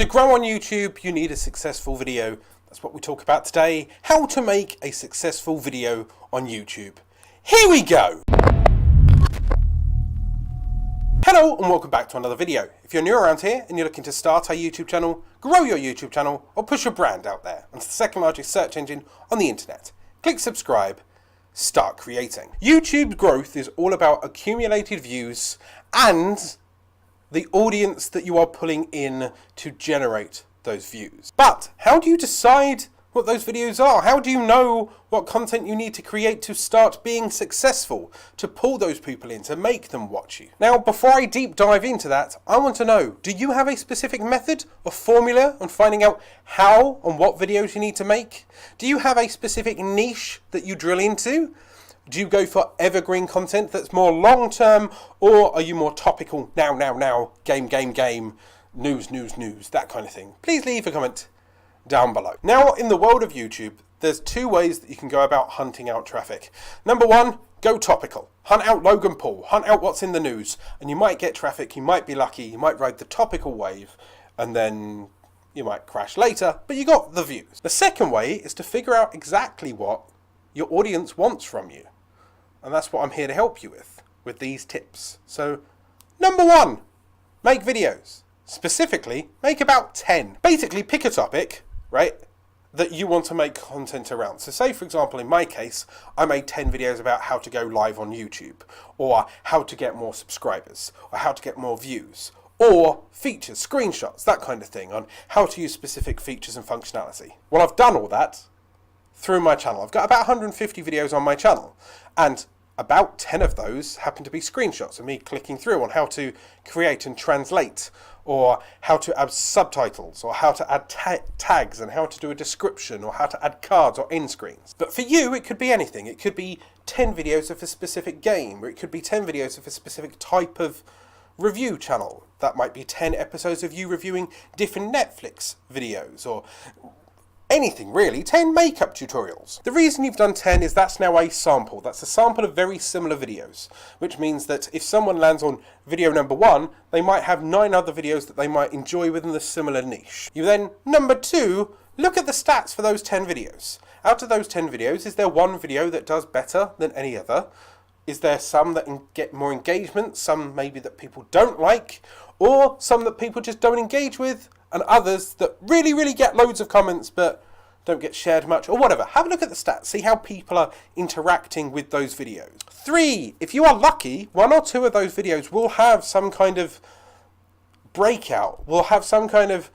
To grow on YouTube, you need a successful video. That's what we talk about today. How to make a successful video on YouTube. Here we go! Hello and welcome back to another video. If you're new around here and you're looking to start a YouTube channel, grow your YouTube channel, or push your brand out there onto the second largest search engine on the internet, click subscribe, start creating. YouTube growth is all about accumulated views and the audience that you are pulling in to generate those views. But how do you decide what those videos are? How do you know what content you need to create to start being successful, to pull those people in, to make them watch you? Now, before I deep dive into that, I want to know, do you have a specific method or formula on finding out how and what videos you need to make? Do you have a specific niche that you drill into? Do you go for evergreen content that's more long-term, or are you more topical, now, game, news, that kind of thing? Please leave a comment down below. Now, in the world of YouTube, there's two ways that you can go about hunting out traffic. Number one, go topical. Hunt out Logan Paul, hunt out what's in the news, and you might get traffic, you might be lucky, you might ride the topical wave, and then you might crash later, but you got the views. The second way is to figure out exactly what your audience wants from you. And that's what I'm here to help you with these tips. So, number one, make videos. Specifically, make about 10. Basically, pick a topic, right, that you want to make content around. So say, for example, in my case, I made 10 videos about how to go live on YouTube, or how to get more subscribers, or how to get more views, or features, screenshots, that kind of thing, on how to use specific features and functionality. Well, I've done all that through my channel. I've got about 150 videos on my channel, and about 10 of those happen to be screenshots of me clicking through on how to create and translate, or how to add subtitles, or how to add tags, and how to do a description, or how to add cards or end screens. But for you, it could be anything. It could be 10 videos of a specific game, or it could be 10 videos of a specific type of review channel. That might be 10 episodes of you reviewing different Netflix videos, or anything really, 10 makeup tutorials. The reason you've done 10 is that's now a sample. That's a sample of very similar videos, which means that if someone lands on video number 1, they might have 9 other videos that they might enjoy within the similar niche. You then, number 2, look at the stats for those 10 videos. Out of those 10 videos, is there one video that does better than any other? Is there some that get more engagement, some maybe that people don't like, or some that people just don't engage with, and others that really get loads of comments but don't get shared much, or whatever? Have a look at the stats, see how people are interacting with those videos. 3, if you are lucky, 1 or 2 of those videos will have some kind of breakout, will have some kind of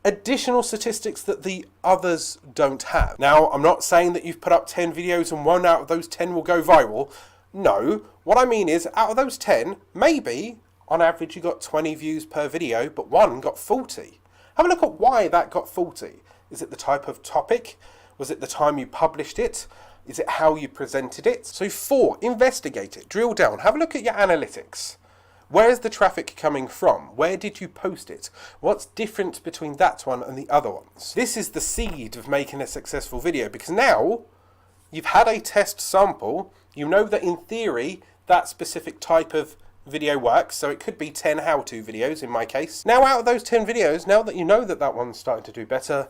additional statistics that the others don't have. Now, I'm not saying that you've put up 10 videos and 1 out of those 10 will go viral. No, what I mean is, out of those 10, maybe on average you got 20 views per video, but 1 got 40. Have a look at why that got 40. Is it the type of topic? Was it the time you published it? Is it how you presented it? So 4, investigate it, drill down, have a look at your analytics. Where's the traffic coming from? Where did you post it? What's different between that one and the other ones? This is the seed of making a successful video, because now you've had a test sample, you know that in theory that specific type of video works, so it could be 10 how-to videos in my case. Now, out of those 10 videos, now that you know that that one's starting to do better,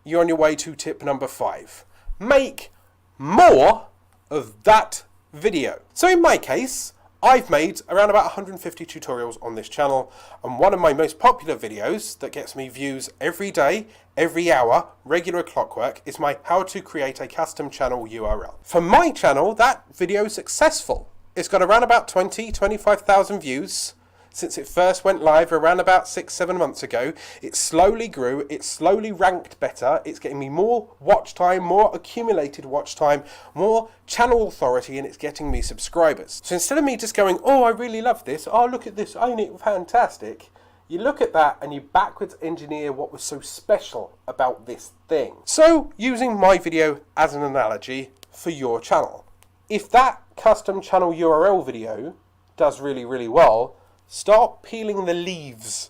you're on your way to tip number 5. Make more of that video. So in my case, I've made around about 150 tutorials on this channel, and one of my most popular videos that gets me views every day, every hour, regular clockwork, is my how to create a custom channel URL. For my channel, that video is successful. It's got around about 25,000 views since it first went live around about 6-7 months ago. It slowly grew, it slowly ranked better, it's getting me more watch time, more accumulated watch time, more channel authority, and it's getting me subscribers. So instead of me just going, oh, I really love this, oh, look at this, ain't it fantastic? You look at that and you backwards engineer what was so special about this thing. So, using my video as an analogy for your channel. If that custom channel URL video does really well, start peeling the leaves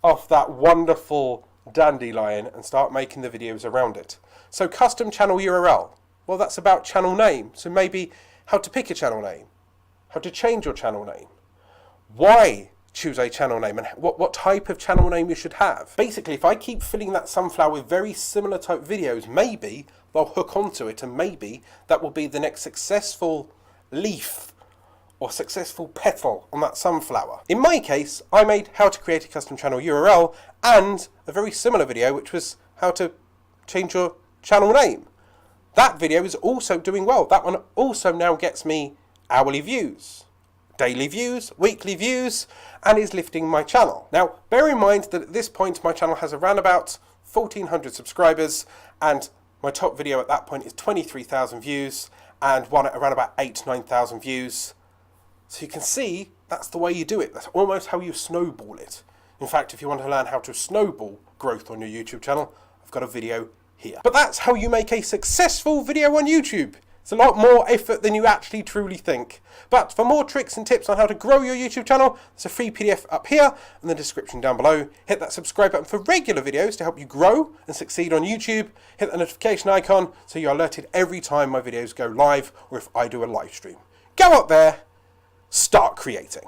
off that wonderful dandelion and start making the videos around it. So custom channel URL, well, that's about channel name. So maybe how to pick a channel name, how to change your channel name, why choose a channel name and what type of channel name you should have. Basically, if I keep filling that sunflower with very similar type videos, maybe they'll hook onto it, and maybe that will be the next successful leaf or successful petal on that sunflower. In my case, I made how to create a custom channel URL and a very similar video, which was how to change your channel name. That video is also doing well. That one also now gets me hourly views, daily views, weekly views, and is lifting my channel. Now, bear in mind that at this point, my channel has around about 1,400 subscribers, and my top video at that point is 23,000 views, and one at around about 8,000 to 9,000 views. So you can see that's the way you do it. That's almost how you snowball it. In fact, if you want to learn how to snowball growth on your YouTube channel, I've got a video here. But that's how you make a successful video on YouTube. It's a lot more effort than you actually truly think. But for more tricks and tips on how to grow your YouTube channel, there's a free PDF up here in the description down below. Hit that subscribe button for regular videos to help you grow and succeed on YouTube. Hit the notification icon so you're alerted every time my videos go live or if I do a live stream. Go up there, start creating.